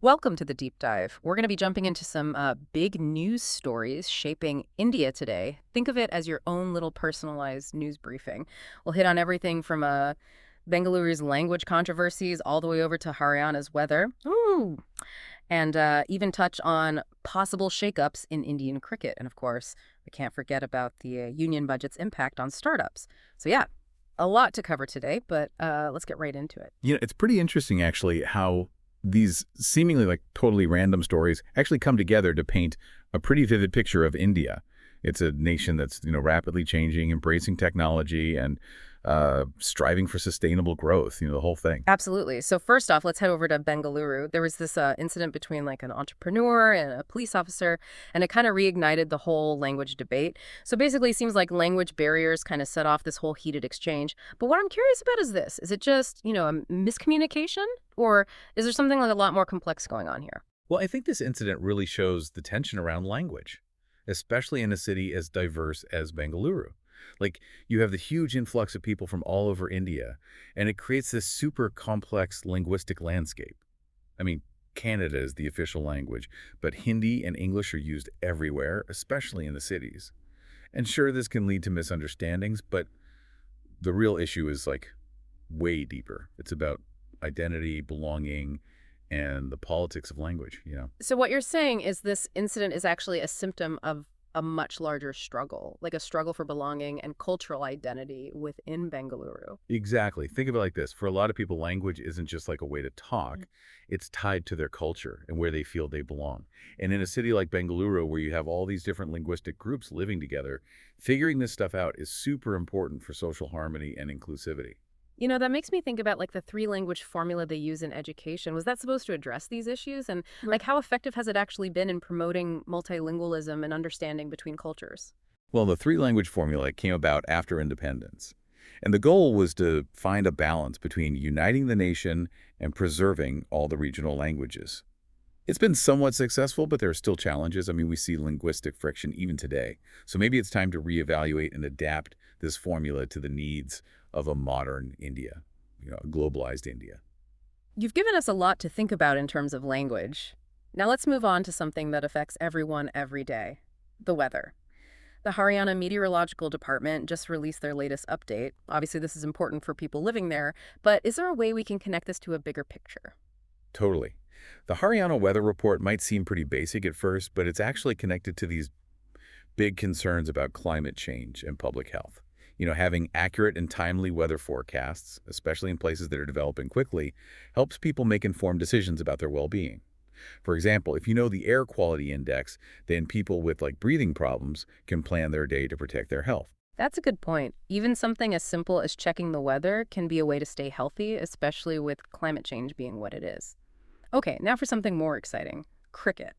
Welcome to the deep dive. We're going to be jumping into some big news stories shaping India today. Think of it as your own little personalized news briefing. We'll hit on everything from Bengaluru's language controversies all the way over to Haryana's weather. Ooh. And even touch on possible shakeups in Indian cricket. And of course, we can't forget about the union budget's impact on startups. So, yeah, a lot to cover today, but let's get right into it. It's pretty interesting actually how these seemingly like totally random stories actually come together to paint a pretty vivid picture of India. It's a nation that's, rapidly changing, embracing technology and striving for sustainable growth, the whole thing. Absolutely. So first off, let's head over to Bengaluru. There was this incident between like an entrepreneur and a police officer, and it kind of reignited the whole language debate. So basically, it seems like language barriers kind of set off this whole heated exchange. But what I'm curious about is this: is it just a miscommunication, or is there something like a lot more complex going on here? Well, I think this incident really shows the tension around language, especially in a city as diverse as Bengaluru. Like, you have the huge influx of people from all over India, and it creates this super complex linguistic landscape. I mean, Canada is the official language, but Hindi and English are used everywhere, especially in the cities. And sure, this can lead to misunderstandings, but the real issue is like way deeper. It's about identity, belonging, and the politics of language. So what you're saying is this incident is actually a symptom of a much larger struggle, like a struggle for belonging and cultural identity within Bengaluru. Exactly. Think of it like this. For a lot of people, language isn't just like a way to talk. It's tied to their culture and where they feel they belong. And in a city like Bengaluru, where you have all these different linguistic groups living together, figuring this stuff out is super important for social harmony and inclusivity. That makes me think about like the three language formula they use in education. Was that supposed to address these issues? And like how effective has it actually been in promoting multilingualism and understanding between cultures? Well, the three-language formula came about after independence. And the goal was to find a balance between uniting the nation and preserving all the regional languages. It's been somewhat successful, but there are still challenges. I mean, we see linguistic friction even today. So maybe it's time to reevaluate and adapt this formula to the needs of a modern India, a globalized India. You've given us a lot to think about in terms of language. Now let's move on to something that affects everyone every day: the weather. The Haryana Meteorological Department just released their latest update. Obviously, this is important for people living there, but is there a way we can connect this to a bigger picture? Totally. The Haryana weather report might seem pretty basic at first, but it's actually connected to these big concerns about climate change and public health. Having accurate and timely weather forecasts, especially in places that are developing quickly, helps people make informed decisions about their well-being. For example, if you know the air quality index, then people with like breathing problems can plan their day to protect their health. That's a good point. Even something as simple as checking the weather can be a way to stay healthy, especially with climate change being what it is. Okay, now for something more exciting: cricket.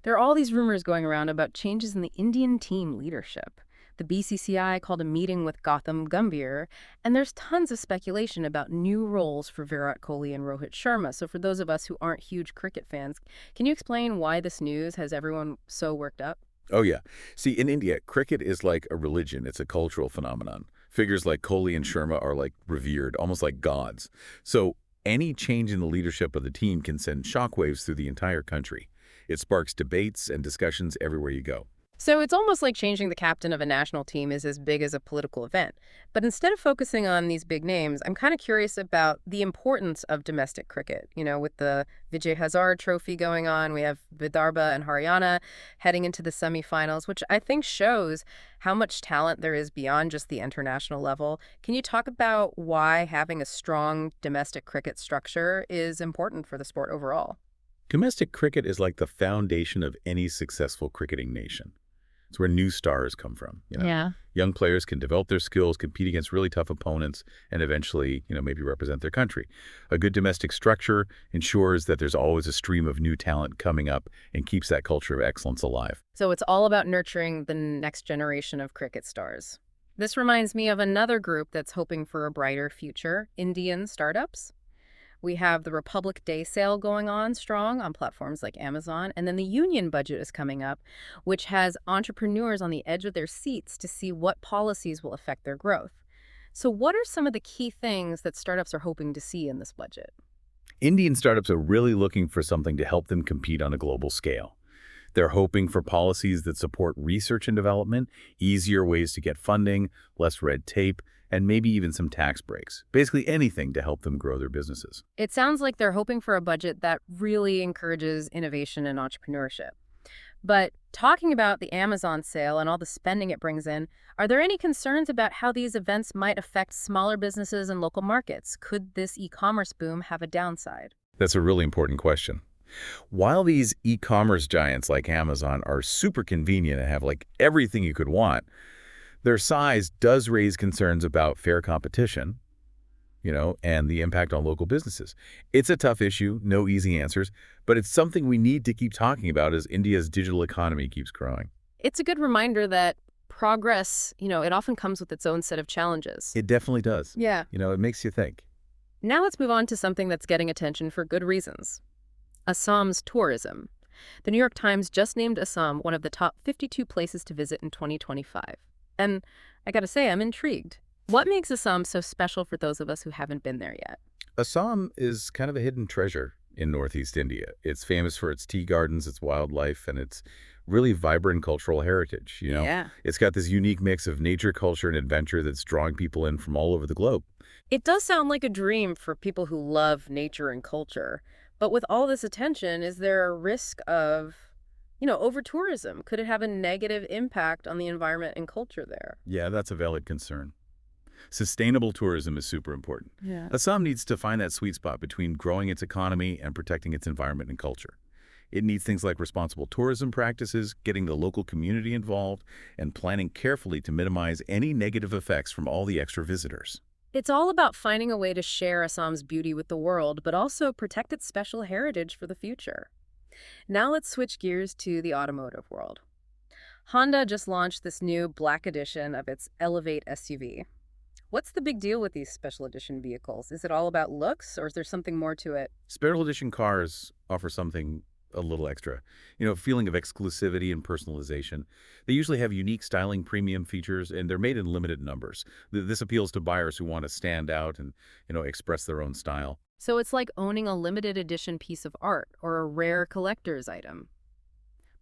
There are all these rumors going around about changes in the Indian team leadership. The BCCI called a meeting with Gautam Gambhir, and there's tons of speculation about new roles for Virat Kohli and Rohit Sharma. So for those of us who aren't huge cricket fans, can you explain why this news has everyone so worked up? Oh, yeah. See, in India, cricket is like a religion. It's a cultural phenomenon. Figures like Kohli and Sharma are like revered, almost like gods. So any change in the leadership of the team can send shockwaves through the entire country. It sparks debates and discussions everywhere you go. So it's almost like changing the captain of a national team is as big as a political event. But instead of focusing on these big names, I'm kind of curious about the importance of domestic cricket. With the Vijay Hazare Trophy going on, we have Vidarbha and Haryana heading into the semifinals, which I think shows how much talent there is beyond just the international level. Can you talk about why having a strong domestic cricket structure is important for the sport overall? Domestic cricket is like the foundation of any successful cricketing nation. It's where new stars come from. Yeah. Young players can develop their skills, compete against really tough opponents, and eventually, maybe represent their country. A good domestic structure ensures that there's always a stream of new talent coming up and keeps that culture of excellence alive. So it's all about nurturing the next generation of cricket stars. This reminds me of another group that's hoping for a brighter future: Indian startups. We have the Republic Day sale going on strong on platforms like Amazon. And then the union budget is coming up, which has entrepreneurs on the edge of their seats to see what policies will affect their growth. So, what are some of the key things that startups are hoping to see in this budget? Indian startups are really looking for something to help them compete on a global scale. They're hoping for policies that support research and development, easier ways to get funding, less red tape, and maybe even some tax breaks. Basically anything to help them grow their businesses. It sounds like they're hoping for a budget that really encourages innovation and entrepreneurship. But talking about the Amazon sale and all the spending it brings in, are there any concerns about how these events might affect smaller businesses and local markets? Could this e-commerce boom have a downside? That's a really important question. While these e-commerce giants like Amazon are super convenient and have like everything you could want, their size does raise concerns about fair competition, and the impact on local businesses. It's a tough issue, no easy answers, but it's something we need to keep talking about as India's digital economy keeps growing. It's a good reminder that progress, it often comes with its own set of challenges. It definitely does. Yeah. It makes you think. Now let's move on to something that's getting attention for good reasons. Assam's tourism. The New York Times just named Assam one of the top 52 places to visit in 2025. And I gotta say, I'm intrigued. What makes Assam so special for those of us who haven't been there yet? Assam is kind of a hidden treasure in Northeast India. It's famous for its tea gardens, its wildlife, and its really vibrant cultural heritage, Yeah. It's got this unique mix of nature, culture, and adventure that's drawing people in from all over the globe. It does sound like a dream for people who love nature and culture. But with all this attention, is there a risk of, over-tourism? Could it have a negative impact on the environment and culture there? Yeah, that's a valid concern. Sustainable tourism is super important. Yeah. Assam needs to find that sweet spot between growing its economy and protecting its environment and culture. It needs things like responsible tourism practices, getting the local community involved, and planning carefully to minimize any negative effects from all the extra visitors. It's all about finding a way to share Assam's beauty with the world, but also protect its special heritage for the future. Now let's switch gears to the automotive world. Honda just launched this new black edition of its Elevate SUV. What's the big deal with these special edition vehicles? Is it all about looks, or is there something more to it? Special edition cars offer something a little extra. A feeling of exclusivity and personalization. They usually have unique styling premium features, and they're made in limited numbers. This appeals to buyers who want to stand out and, express their own style. So it's like owning a limited edition piece of art or a rare collector's item.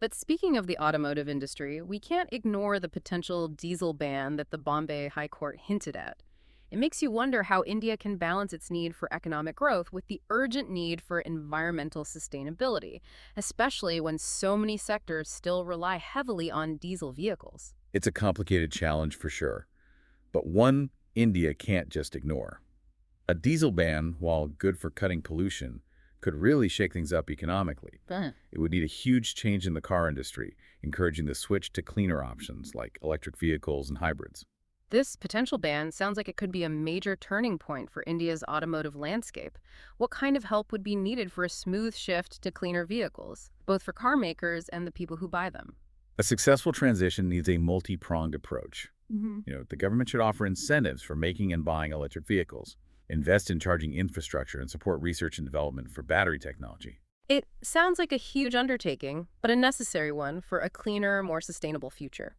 But speaking of the automotive industry, we can't ignore the potential diesel ban that the Bombay High Court hinted at. It makes you wonder how India can balance its need for economic growth with the urgent need for environmental sustainability, especially when so many sectors still rely heavily on diesel vehicles. It's a complicated challenge for sure, but one India can't just ignore. A diesel ban, while good for cutting pollution, could really shake things up economically. It would need a huge change in the car industry, encouraging the switch to cleaner options like electric vehicles and hybrids. This potential ban sounds like it could be a major turning point for India's automotive landscape. What kind of help would be needed for a smooth shift to cleaner vehicles, both for car makers and the people who buy them? A successful transition needs a multi-pronged approach. The government should offer incentives for making and buying electric vehicles, invest in charging infrastructure, and support research and development for battery technology. It sounds like a huge undertaking, but a necessary one for a cleaner, more sustainable future.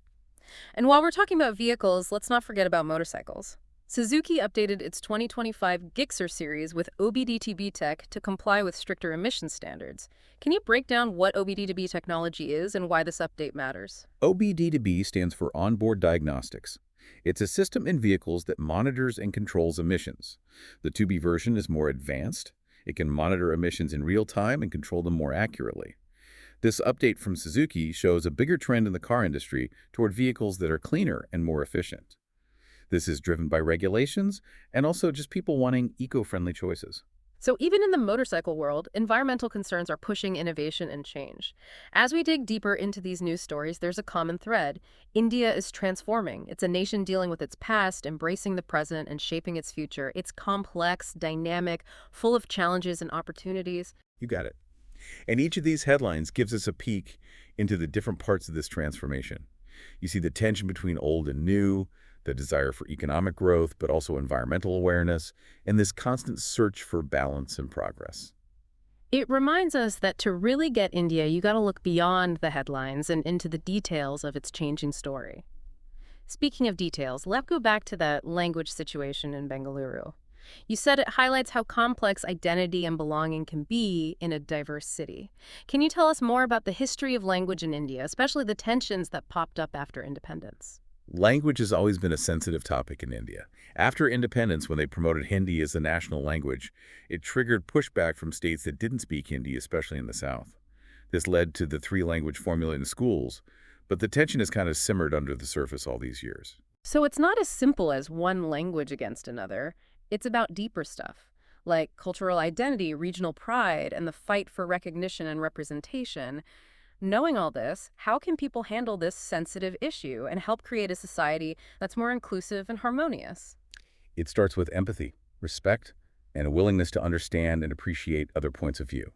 And while we're talking about vehicles, let's not forget about motorcycles. Suzuki updated its 2025 Gixxer series with OBD2B tech to comply with stricter emission standards. Can you break down what OBD2B technology is and why this update matters? OBD2B stands for Onboard Diagnostics. It's a system in vehicles that monitors and controls emissions. The 2B version is more advanced. It can monitor emissions in real time and control them more accurately. This update from Suzuki shows a bigger trend in the car industry toward vehicles that are cleaner and more efficient. This is driven by regulations and also just people wanting eco-friendly choices. So even in the motorcycle world, environmental concerns are pushing innovation and change. As we dig deeper into these news stories, there's a common thread. India is transforming. It's a nation dealing with its past, embracing the present, and shaping its future. It's complex, dynamic, full of challenges and opportunities. You got it. And each of these headlines gives us a peek into the different parts of this transformation. You see the tension between old and new, the desire for economic growth, but also environmental awareness, and this constant search for balance and progress. It reminds us that to really get India, you got to look beyond the headlines and into the details of its changing story. Speaking of details, let's go back to that language situation in Bengaluru. You said it highlights how complex identity and belonging can be in a diverse city. Can you tell us more about the history of language in India, especially the tensions that popped up after independence? Language has always been a sensitive topic in India. After independence, when they promoted Hindi as the national language, it triggered pushback from states that didn't speak Hindi, especially in the South. This led to the three-language formula in schools, but the tension has kind of simmered under the surface all these years. So it's not as simple as one language against another. It's about deeper stuff, like cultural identity, regional pride, and the fight for recognition and representation. Knowing all this, how can people handle this sensitive issue and help create a society that's more inclusive and harmonious? It starts with empathy, respect, and a willingness to understand and appreciate other points of view.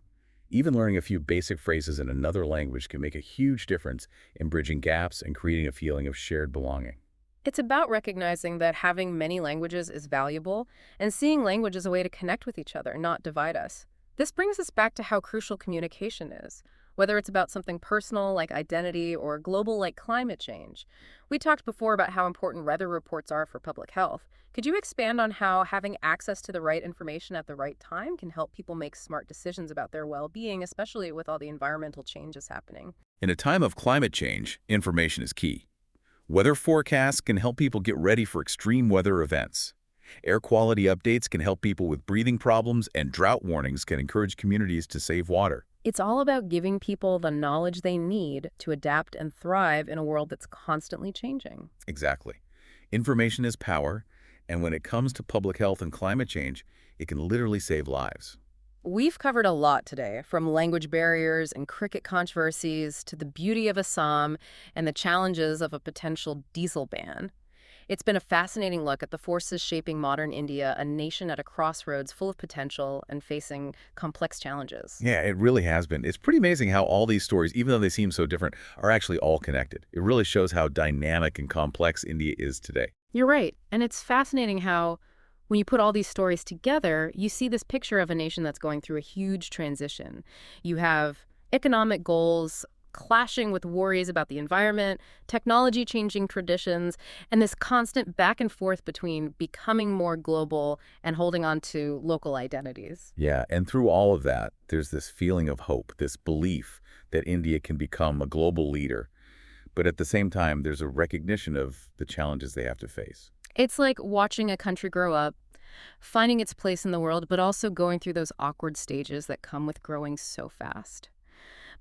Even learning a few basic phrases in another language can make a huge difference in bridging gaps and creating a feeling of shared belonging. It's about recognizing that having many languages is valuable and seeing language as a way to connect with each other, not divide us. This brings us back to how crucial communication is, whether it's about something personal like identity or global like climate change. We talked before about how important weather reports are for public health. Could you expand on how having access to the right information at the right time can help people make smart decisions about their well-being, especially with all the environmental changes happening? In a time of climate change, information is key. Weather forecasts can help people get ready for extreme weather events. Air quality updates can help people with breathing problems, and drought warnings can encourage communities to save water. It's all about giving people the knowledge they need to adapt and thrive in a world that's constantly changing. Exactly. Information is power, and when it comes to public health and climate change, it can literally save lives. We've covered a lot today, from language barriers and cricket controversies to the beauty of Assam and the challenges of a potential diesel ban. It's been a fascinating look at the forces shaping modern India, a nation at a crossroads full of potential and facing complex challenges. Yeah, it really has been. It's pretty amazing how all these stories, even though they seem so different, are actually all connected. It really shows how dynamic and complex India is today. You're right. And it's fascinating how, when you put all these stories together, you see this picture of a nation that's going through a huge transition. You have economic goals clashing with worries about the environment, technology changing traditions, and this constant back and forth between becoming more global and holding on to local identities. Yeah, and through all of that, there's this feeling of hope, this belief that India can become a global leader. But at the same time, there's a recognition of the challenges they have to face. It's like watching a country grow up, finding its place in the world, but also going through those awkward stages that come with growing so fast.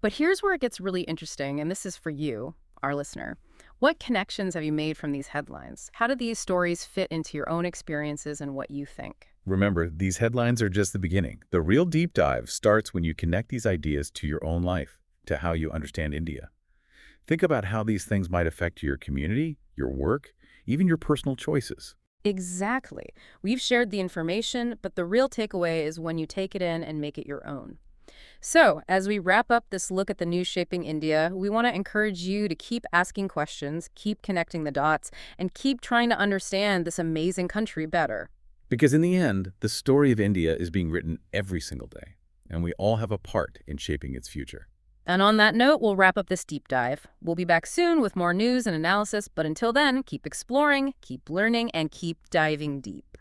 But here's where it gets really interesting, and this is for you, our listener. What connections have you made from these headlines? How do these stories fit into your own experiences and what you think? Remember, these headlines are just the beginning. The real deep dive starts when you connect these ideas to your own life, to how you understand India. Think about how these things might affect your community, your work, even your personal choices. Exactly. We've shared the information, but the real takeaway is when you take it in and make it your own. So, as we wrap up this look at the news shaping India, we want to encourage you to keep asking questions, keep connecting the dots, and keep trying to understand this amazing country better. Because in the end, the story of India is being written every single day, and we all have a part in shaping its future. And on that note, we'll wrap up this deep dive. We'll be back soon with more news and analysis, but until then, keep exploring, keep learning, and keep diving deep.